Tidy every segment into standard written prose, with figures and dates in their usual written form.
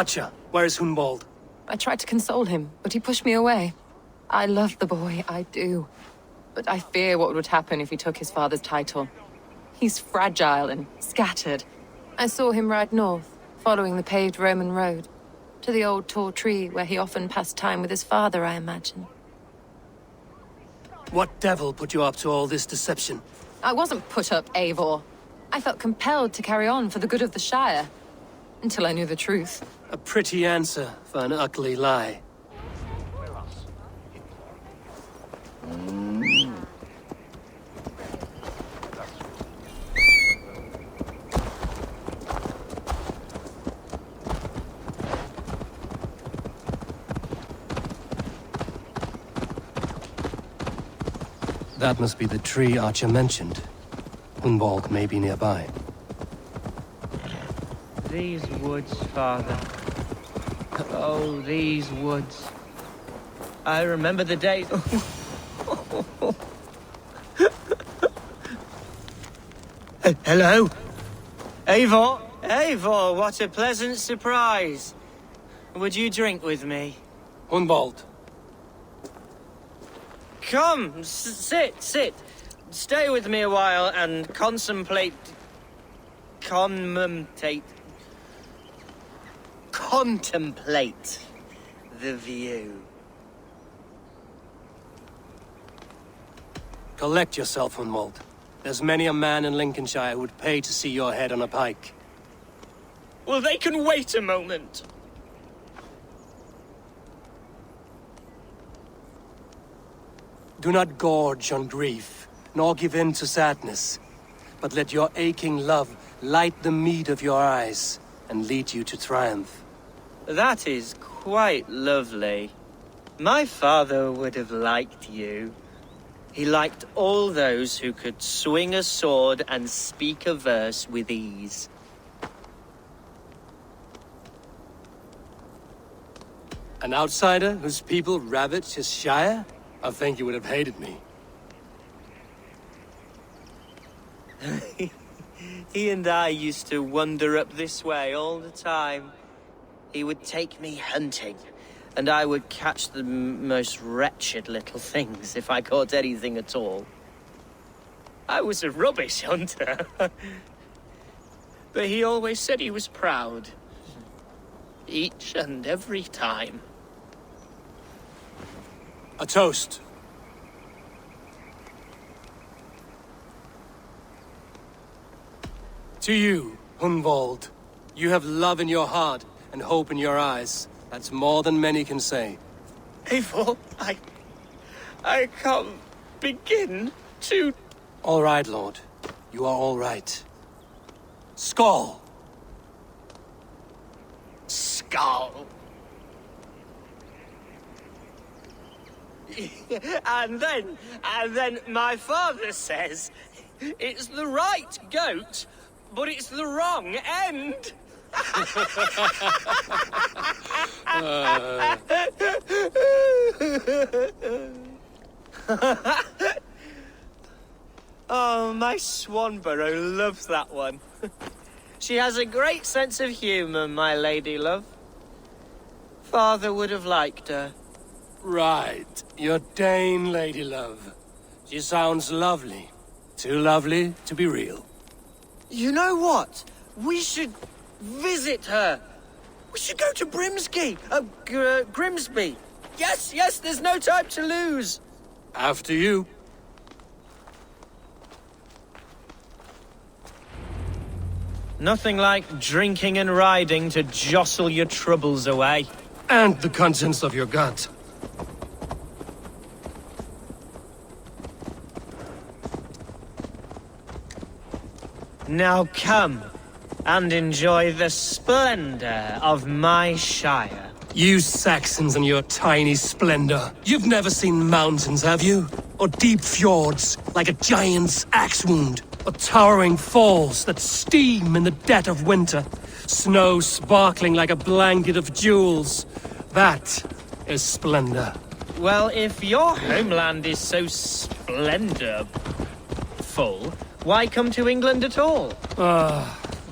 Archer, where is Hunwald? I tried to console him, but he pushed me away. I love the boy, I do. But I fear what would happen if he took his father's title. He's fragile and scattered. I saw him ride north, following the paved Roman road. To the old tall tree where he often passed time with his father, I imagine. What devil put you up to all this deception? I wasn't put up, Eivor. I felt compelled to carry on for the good of the Shire. Until I knew the truth. A pretty answer for an ugly lie. That must be the tree Archer mentioned. Hunwald may be nearby. These woods, father. Oh, these woods. I remember the days. Hello? Eivor? Eivor, what a pleasant surprise. Would you drink with me? Hunwald. Come, sit. Stay with me a while and contemplate the view. Collect yourself, Hunwald. There's many a man in Lincolnshire who would pay to see your head on a pike. Well, they can wait a moment. Do not gorge on grief, nor give in to sadness, but let your aching love light the mead of your eyes and lead you to triumph. That is quite lovely. My father would have liked you. He liked all those who could swing a sword and speak a verse with ease. An outsider whose people ravaged his shire? I think you would have hated me. He and I used to wander up this way all the time. He would take me hunting, and I would catch the most wretched little things if I caught anything at all. I was a rubbish hunter. But he always said he was proud. Each and every time. A toast. To you, Hunwald. You have love in your heart and hope in your eyes. That's more than many can say. Eivor, I can't begin to... All right, Lord. You are all right. Skull! Skull. And then my father says, it's the right goat, but it's the wrong end. Oh, my Swanborough loves that one. She has a great sense of humour, my lady love. Father would have liked her. Right. Your Dane lady love. She sounds lovely. Too lovely to be real. You know what? We should visit her. We should go to Grimsby. Yes, there's no time to lose. After you. Nothing like drinking and riding to jostle your troubles away. And the contents of your gut. Now come and enjoy the splendor of my shire. You Saxons and your tiny splendor. You've never seen mountains, have you? Or deep fjords, like a giant's axe wound? Or towering falls that steam in the dead of winter? Snow sparkling like a blanket of jewels? That is splendor. Well, if your homeland is so splendorful, why come to England at all?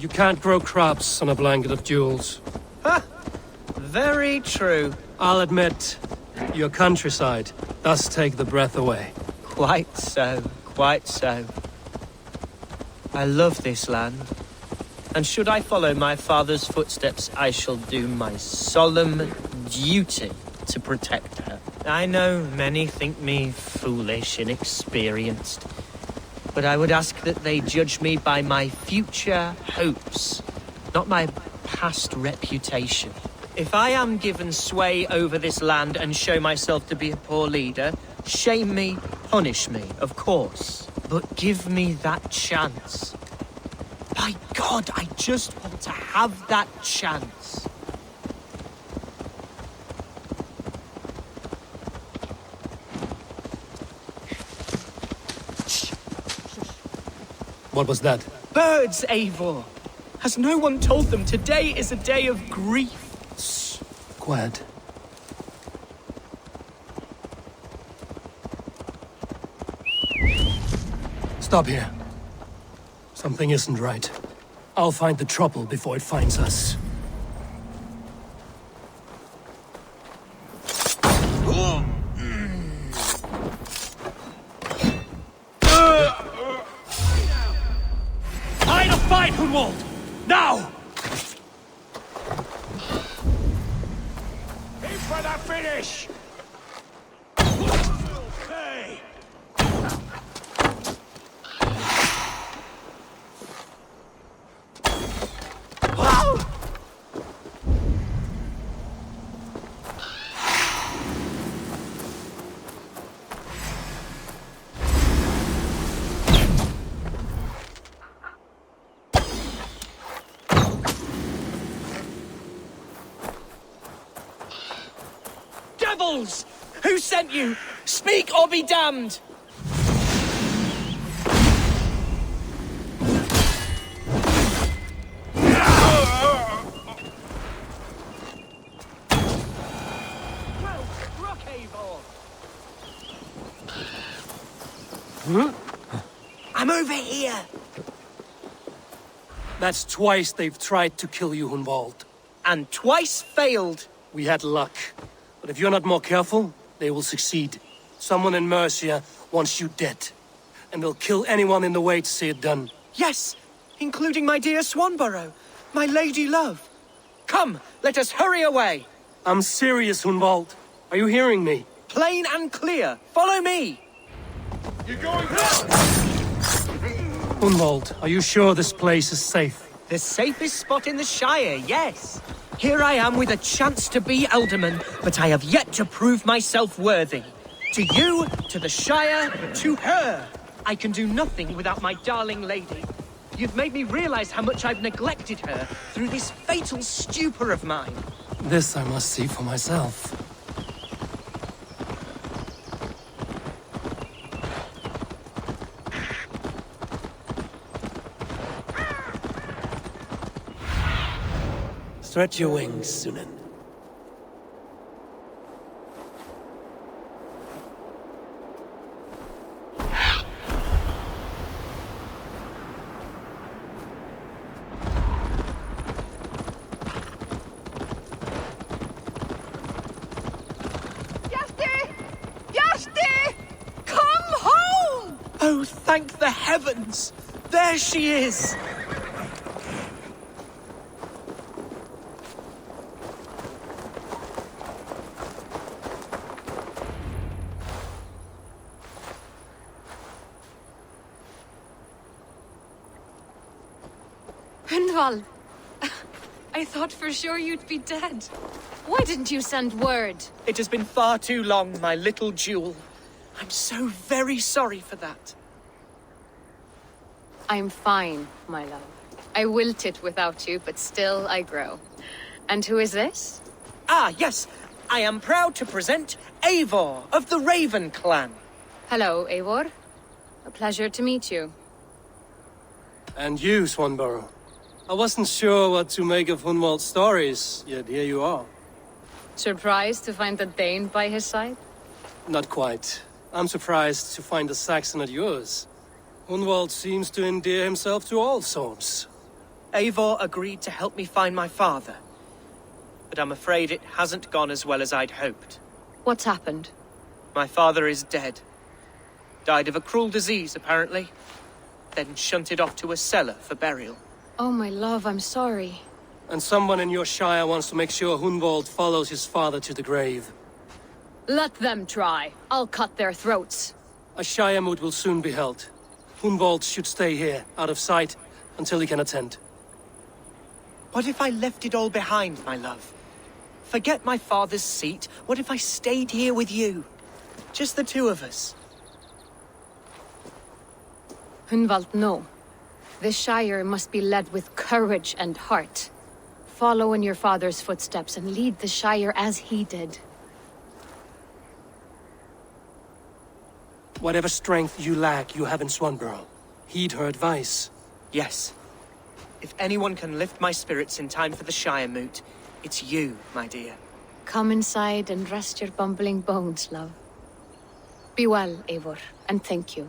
You can't grow crops on a blanket of jewels. Ha! Very true. I'll admit, your countryside does take the breath away. Quite so, quite so. I love this land. And should I follow my father's footsteps, I shall do my solemn duty to protect her. I know many think me foolish, inexperienced, but I would ask that they judge me by my future hopes, not my past reputation. If I am given sway over this land and show myself to be a poor leader, shame me, punish me, of course, but give me that chance. By God, I just want to have that chance. What was that? Birds, Eivor! Has no one told them today is a day of grief? Shh. Quiet. Stop here. Something isn't right. I'll find the trouble before it finds us. Fight a fight, Hunwald! Now! Aim for the finish! Hey! Devils! Who sent you? Speak or be damned! Well struck, Eivor! I'm over here! That's twice they've tried to kill you, Hunwald. And twice failed. We had luck. But if you're not more careful, they will succeed. Someone in Mercia wants you dead. And they'll kill anyone in the way to see it done. Yes, including my dear Swanborough, my lady love. Come, let us hurry away. I'm serious, Hunwald. Are you hearing me? Plain and clear. Follow me. You're going down! Hunwald, are you sure this place is safe? The safest spot in the Shire, yes. Here I am with a chance to be Alderman, but I have yet to prove myself worthy. To you, to the Shire, to her. I can do nothing without my darling lady. You've made me realize how much I've neglected her through this fatal stupor of mine. This I must see for myself. Stretch your wings, Sunan. Oh, thank the heavens! There she is! Hunwald, I thought for sure you'd be dead. Why didn't you send word? It has been far too long, my little jewel. I'm so very sorry for that. I'm fine, my love. I wilted without you, but still I grow. And who is this? Ah, yes. I am proud to present Eivor of the Raven clan. Hello, Eivor. A pleasure to meet you. And you, Swanborough. I wasn't sure what to make of Hunwald's stories, yet here you are. Surprised to find a Dane by his side? Not quite. I'm surprised to find a Saxon at yours. Hunwald seems to endear himself to all sorts. Eivor agreed to help me find my father. but I'm afraid it hasn't gone as well as I'd hoped. What's happened? My father is dead. Died of a cruel disease, apparently. Then shunted off to a cellar for burial. Oh, my love, I'm sorry. And someone in your shire wants to make sure Hunwald follows his father to the grave. Let them try. I'll cut their throats. A shire moot will soon be held. Hunwald should stay here, out of sight, until he can attend. What if I left it all behind, my love? Forget my father's seat. What if I stayed here with you? Just the two of us. Hunwald, no. This Shire must be led with courage and heart. Follow in your father's footsteps and lead the Shire as he did. Whatever strength you lack, you have in Swanborough. Heed her advice. Yes. If anyone can lift my spirits in time for the Shire moot, it's you, my dear. Come inside and rest your bumbling bones, love. Be well, Eivor, and thank you.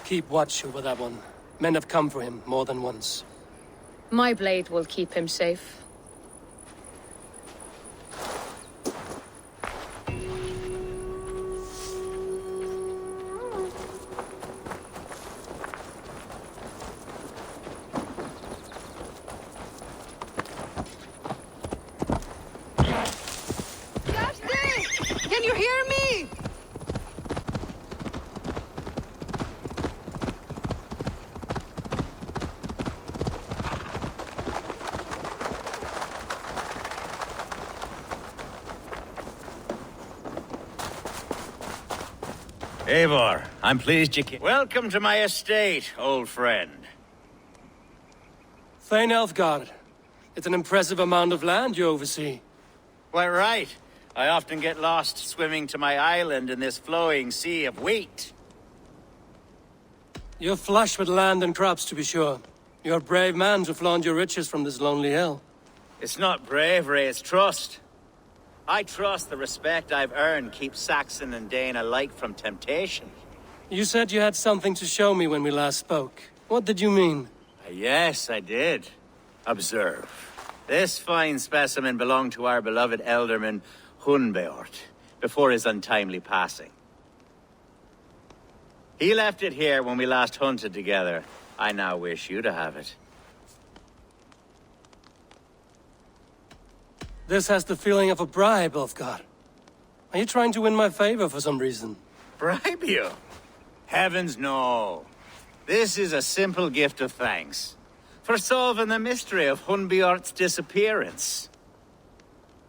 Keep watch over that one. Men have come for him more than once. My blade will keep him safe. Can you hear me? Eivor, I'm pleased you came. Welcome to my estate, old friend. Thane Elfgard. It's an impressive amount of land you oversee. Quite right. I often get lost swimming to my island in this flowing sea of wheat. You're flush with land and crops, to be sure. You're a brave man to flaunt your riches from this lonely hill. It's not bravery, it's trust. I trust the respect I've earned keeps Saxon and Dane alike from temptation. You said you had something to show me when we last spoke. What did you mean? Yes, I did. Observe. This fine specimen belonged to our beloved elderman, Hunbeort, before his untimely passing. He left it here when we last hunted together. I now wish you to have it. This has the feeling of a bribe, Ulfgar. Are you trying to win my favor for some reason? Bribe you? Heavens, no. This is a simple gift of thanks for solving the mystery of Hunbeort's disappearance.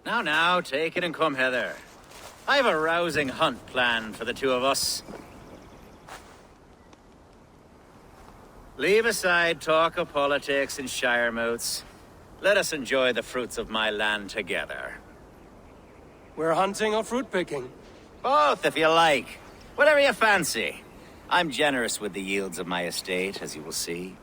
Now, take it and come hither. I have a rousing hunt planned for the two of us. Leave aside talk of politics and shire moots. Let us enjoy the fruits of my land together. We're hunting or fruit picking? Both, if you like. Whatever you fancy. I'm generous with the yields of my estate, as you will see.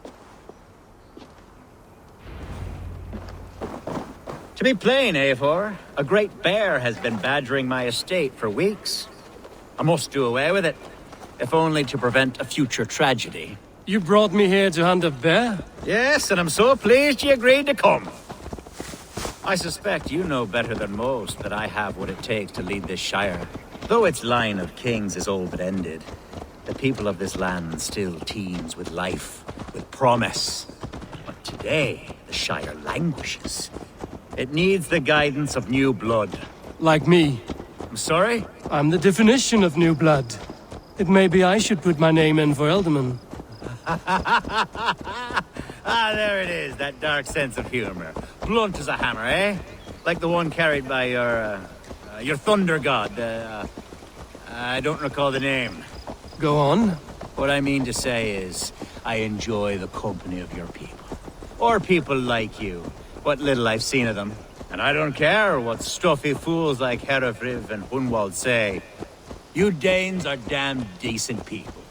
To be plain, Eivor, a great bear has been badgering my estate for weeks. I must do away with it, if only to prevent a future tragedy. You brought me here to hunt a bear? Yes, and I'm so pleased you agreed to come. I suspect you know better than most that I have what it takes to lead this shire. Though its line of kings is all but ended, the people of this land still teems with life, with promise. But today, the shire languishes. It needs the guidance of new blood. Like me. I'm sorry? I'm the definition of new blood. It may be I should put my name in for Elderman. There it is, that dark sense of humor. Blunt as a hammer, eh? Like the one carried by your thunder god. I don't recall the name. Go on. What I mean to say is, I enjoy the company of your people. Or people like you. What little I've seen of them. And I don't care what stuffy fools like Herefriv and Hunwald say. You Danes are damn decent people.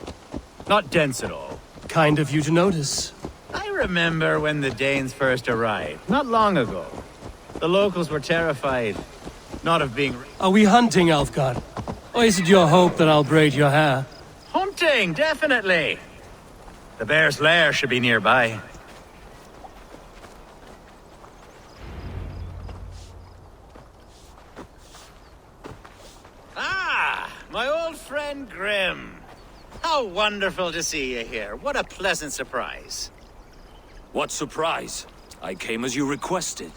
Not dense at all. Kind of you to notice. I remember when the Danes first arrived, not long ago. The locals were terrified, not of being... Are we hunting, Alfgard? Or is it your hope that I'll braid your hair? Hunting, definitely! The bear's lair should be nearby. friend Grim. How wonderful to see you here. What a pleasant surprise. What surprise? I came as you requested.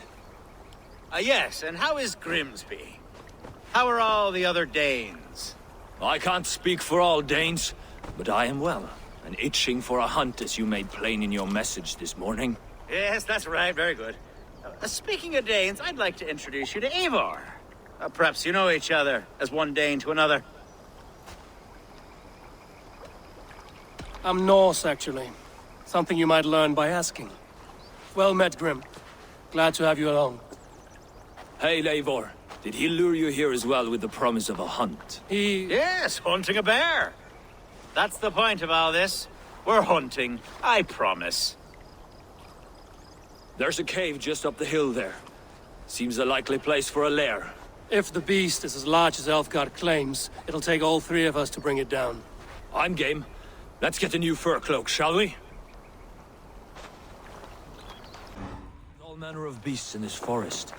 Yes, and how is Grimsby? How are all the other Danes? I can't speak for all Danes, but I am well, and itching for a hunt as you made plain in your message this morning. Yes, that's right. Very good. Speaking of Danes, I'd like to introduce you to Eivor. Perhaps you know each other, as one Dane to another. I'm Norse, actually. Something you might learn by asking. Well met, Grim. Glad to have you along. Hey, Eivor. Did he lure you here as well with the promise of a hunt? Yes, hunting a bear. That's the point of all this. We're hunting, I promise. There's a cave just up the hill there. Seems a likely place for a lair. If the beast is as large as Elfgard claims, it'll take all three of us to bring it down. I'm game. Let's get a new fur cloak, shall we? All manner of beasts in this forest.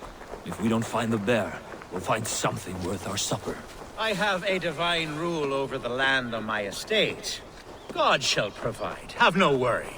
If we don't find the bear, we'll find something worth our supper. I have a divine rule over the land on my estate. God shall provide. Have no worry.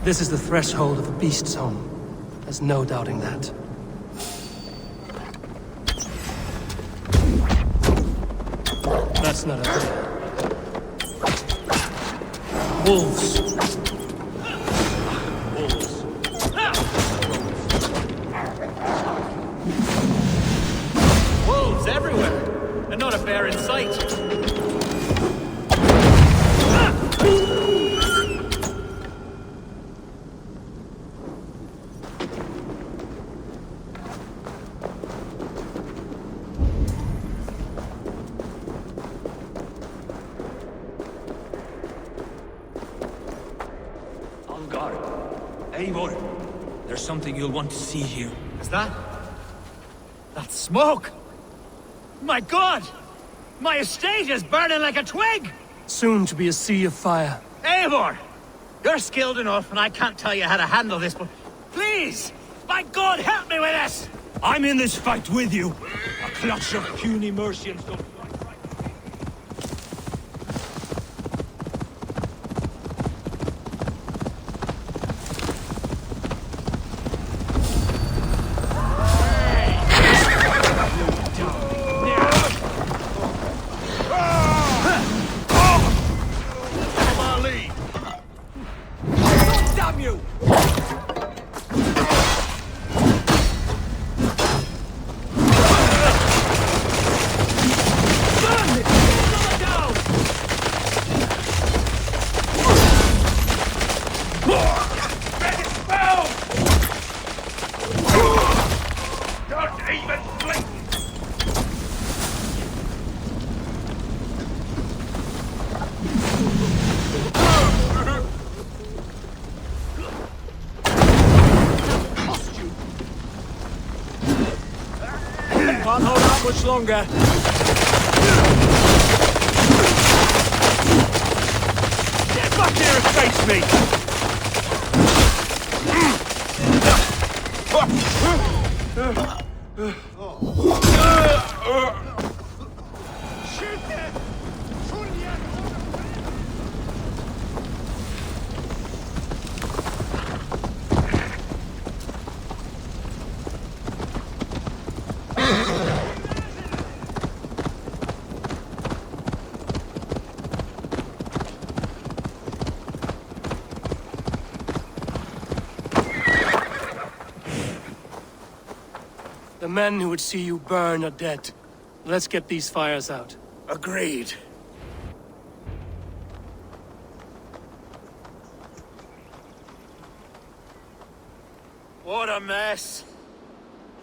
This is the threshold of the beast's home. There's no doubting that. That's not a bear. Wolves. Wolves everywhere, and not a bear in sight. On guard. Eivor, there's something you'll want to see here. Is that? That's smoke! My God! My estate is burning like a twig! Soon to be a sea of fire. Eivor! You're skilled enough, and I can't tell you how to handle this, but please! My God, help me with this! I'm in this fight with you! A clutch of puny Mercians don't fight right. Damn you! Don't even blink! Can't hold out much longer. Get back here and face me! The men who would see you burn are dead. Let's get these fires out. Agreed. What a mess.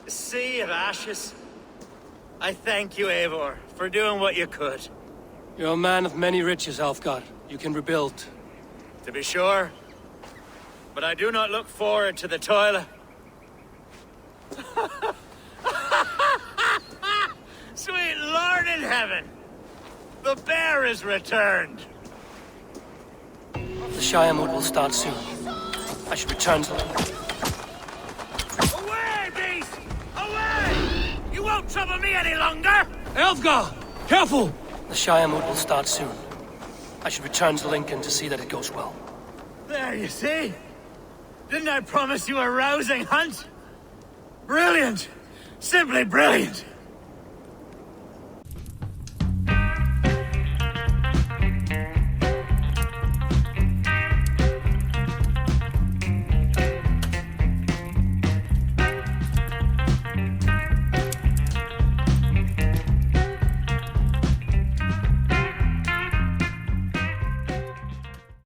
A sea of ashes. I thank you, Eivor, for doing what you could. You're a man of many riches, Alfgar. You can rebuild. To be sure. But I do not look forward to the toil. Sweet Lord in heaven! The bear is returned! The Shire mood will start soon. I should return to... Away, beast! Away! You won't trouble me any longer! Alfgar! Careful! The Shire mood will start soon. I should return to Lincoln to see that it goes well. There, you see? Didn't I promise you a rousing hunt? Brilliant! Simply brilliant!